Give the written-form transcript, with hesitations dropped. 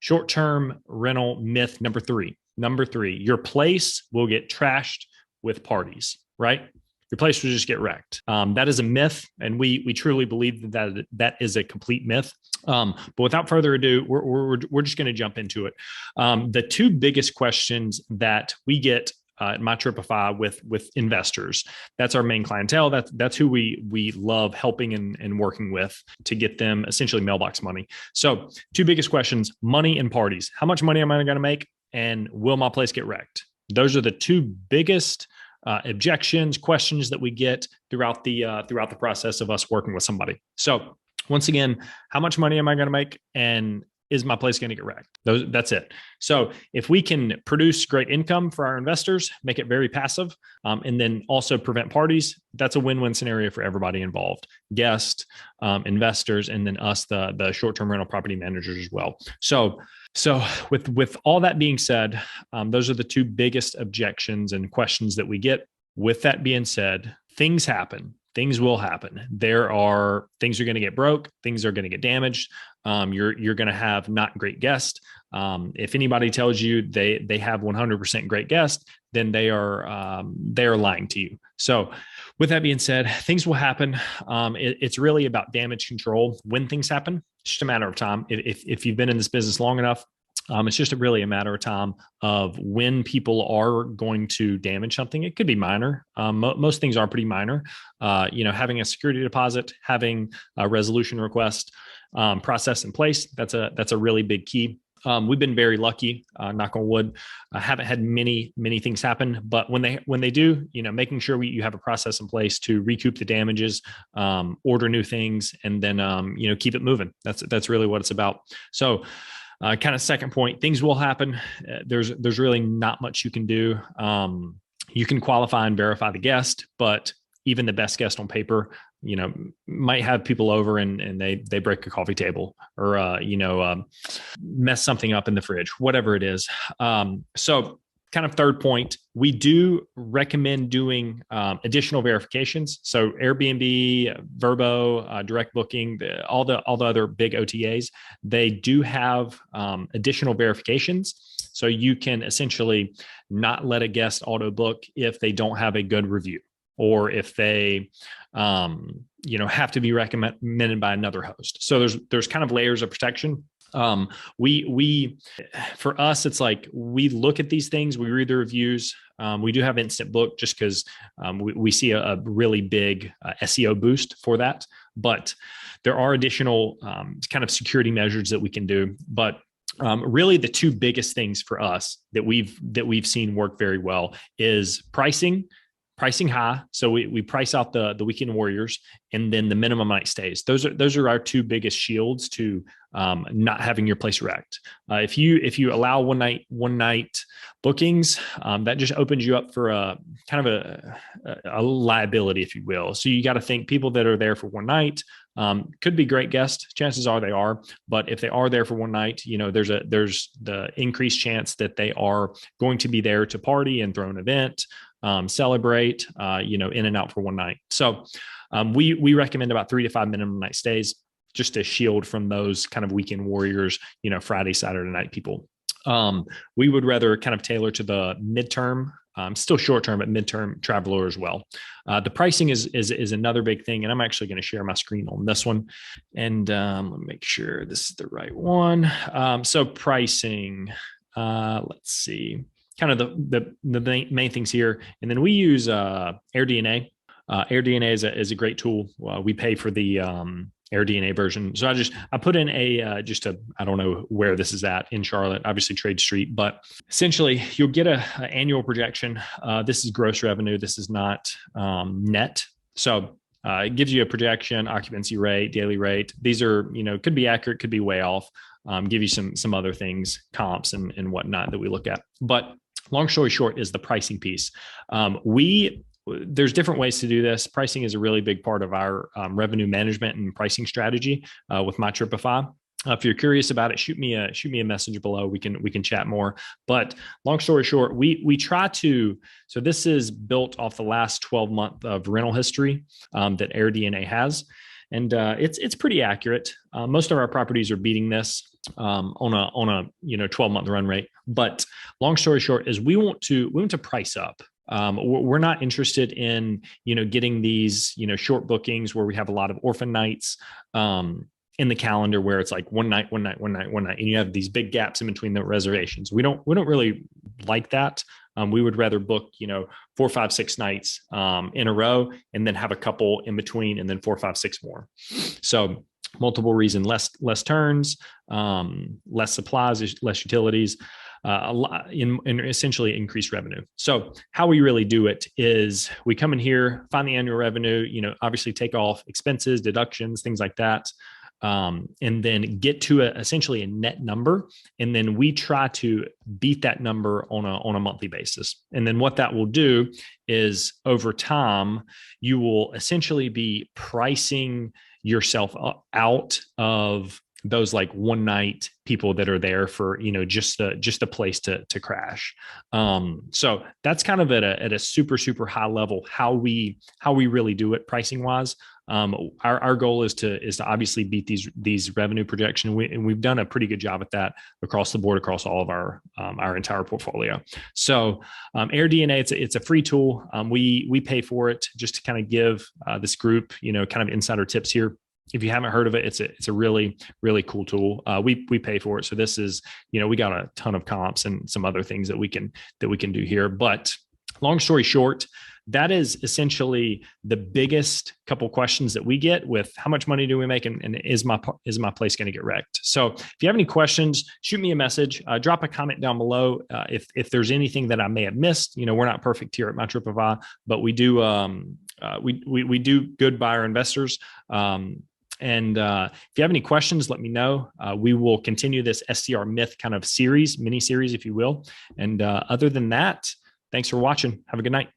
Short-term rental myth number three. Number three, your place will get trashed with parties, right? Your place will just get wrecked. That is a myth, and we truly believe that is a complete myth. But without further ado, we're just going to jump into it. The two biggest questions that we get at MyTripify with investors, that's our main clientele. That's who we love helping and working with to get them essentially mailbox money. So two biggest questions: money and parties. How much money am I going to make, and will my place get wrecked? Those are the two biggest objections, questions that we get throughout the process of us working with somebody. So once again, how much money am I going to make, and is my place going to get wrecked? That's it. So if we can produce great income for our investors, make it very passive, and then also prevent parties, that's a win-win scenario for everybody involved: guests, investors, and then us, the short-term rental property managers as well. So with all that being said, those are the two biggest objections and questions that we get. With that being said, things happen. Things will happen. Things are going to get broke. Things are going to get damaged. You're going to have not great guests. If anybody tells you they have 100% great guests, then they are lying to you. So with that being said, things will happen. It's really about damage control. When things happen, it's just a matter of time. If you've been in this business long enough, it's just really a matter of time of when people are going to damage something. It could be minor. Most things are pretty minor. Having a security deposit, having a resolution request process in place, that's a really big key. We've been very lucky, knock on wood. I haven't had many things happen, but when they do, making sure you have a process in place to recoup the damages, order new things, and then keep it moving. That's really what it's about. So. Kind of second point, things will happen. There's really not much you can do. You can qualify and verify the guest, but even the best guest on paper, might have people over and they break a coffee table or mess something up in the fridge, whatever it is. So kind of third point, we do recommend doing additional verifications. So Airbnb, Verbo, Direct Booking, all the other big OTAs, they do have additional verifications. So you can essentially not let a guest auto book if they don't have a good review, or if they have to be recommended by another host. So there's kind of layers of protection. For us, it's like we look at these things, we read the reviews. We do have instant book just because we see a really big SEO boost for that. But there are additional kind of security measures that we can do. But really, the two biggest things for us that we've seen work very well is pricing high. So we price out the weekend warriors, and then the minimum night stays. Those are our two biggest shields to not having your place wrecked. If you allow one night bookings, that just opens you up for a kind of a liability, if you will. So you got to think people that are there for one night could be great guests. Chances are they are, but if they are there for one night, there's the increased chance that they are going to be there to party and throw an event. Celebrate, in and out for one night. So we recommend about 3 to 5 minimum night stays just to shield from those kind of weekend warriors, Friday, Saturday night people. We would rather kind of tailor to the midterm, still short-term, but midterm traveler as well. The pricing is another big thing, and I'm actually going to share my screen on this one. And let me make sure this is the right one. So pricing, let's see. Kind of the main things here. And then we use AirDNA. AirDNA is a great tool. We pay for the AirDNA version. So I put in I don't know where this is at in Charlotte, obviously Trade Street, but essentially you'll get an annual projection. This is gross revenue. This is not net. So it gives you a projection, occupancy rate, daily rate. These are, could be accurate, could be way off. Give you some other things, comps and whatnot that we look at. But long story short is the pricing piece. There's different ways to do this. Pricing is a really big part of our revenue management and pricing strategy with MyTripify. If you're curious about it, shoot me a message below. We can chat more. But long story short, we try to. So this is built off the last 12 months of rental history that AirDNA has. and it's pretty accurate. Most of our properties are beating this on a 12-month run rate. But long story short is we want to price up. We're not interested in getting these short bookings where we have a lot of orphan nights in the calendar where it's like one night, and you have these big gaps in between the reservations. We don't really like that. We would rather book 4, 5, 6 nights in a row, and then have a couple in between, and then 4, 5, 6 more. So multiple reason, less turns, less supplies, less utilities. A lot in essentially increased revenue. So how we really do it is we come in here, find the annual revenue, obviously take off expenses, deductions, things like that. And then get to essentially a net number. And then we try to beat that number on a monthly basis. And then what that will do is over time, you will essentially be pricing yourself out of those like one night people that are there for just a place to crash. So that's kind of at a super high level how we really do it pricing wise. Our goal is to obviously beat these revenue projections, and we've done a pretty good job at that across the board, across all of our entire portfolio. So AirDNA, it's a free tool. We pay for it just to kind of give this group kind of insider tips here. If you haven't heard of it, it's a really cool tool. We pay for it, so this is we got a ton of comps and some other things that we can do here. But long story short, that is essentially the biggest couple questions that we get with how much money do we make, and is my place going to get wrecked? So if you have any questions, shoot me a message, drop a comment down below. If there's anything that I may have missed, we're not perfect here at MyTripAdvisor, but we do we do good by our investors. And if you have any questions, let me know. We will continue this STR Myth kind of mini series, if you will. And other than that, thanks for watching. Have a good night.